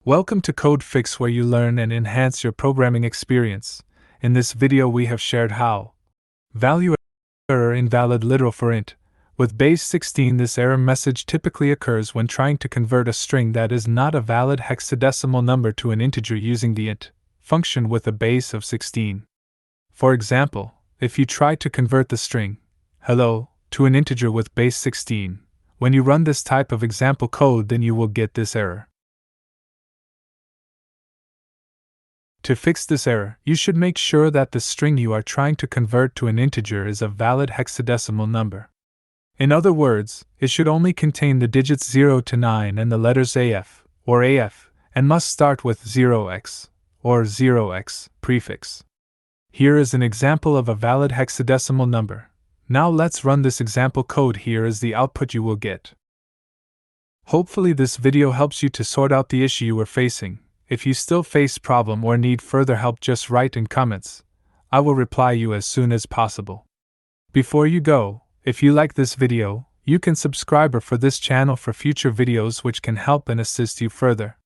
Welcome to Code Fix, where you learn and enhance your programming experience. In this video we have shared how value error invalid literal for int. With base 16, this error message typically occurs when trying to convert a string that is not a valid hexadecimal number to an integer using the int function with a base of 16. For example, if you try to convert the string hello to an integer with base 16, when you run this type of example code, then you will get this error. To fix this error, you should make sure that the string you are trying to convert to an integer is a valid hexadecimal number. In other words, it should only contain the digits 0 to 9 and the letters AF, or AF, and must start with 0x, or 0x, prefix. Here is an example of a valid hexadecimal number. Now let's run this example code. Here is the output you will get. Hopefully this video helps you to sort out the issue you were facing. If you still face problem or need further help, just write in comments. I will reply you as soon as possible. Before you go, if you like this video, you can subscribe for this channel for future videos which can help and assist you further.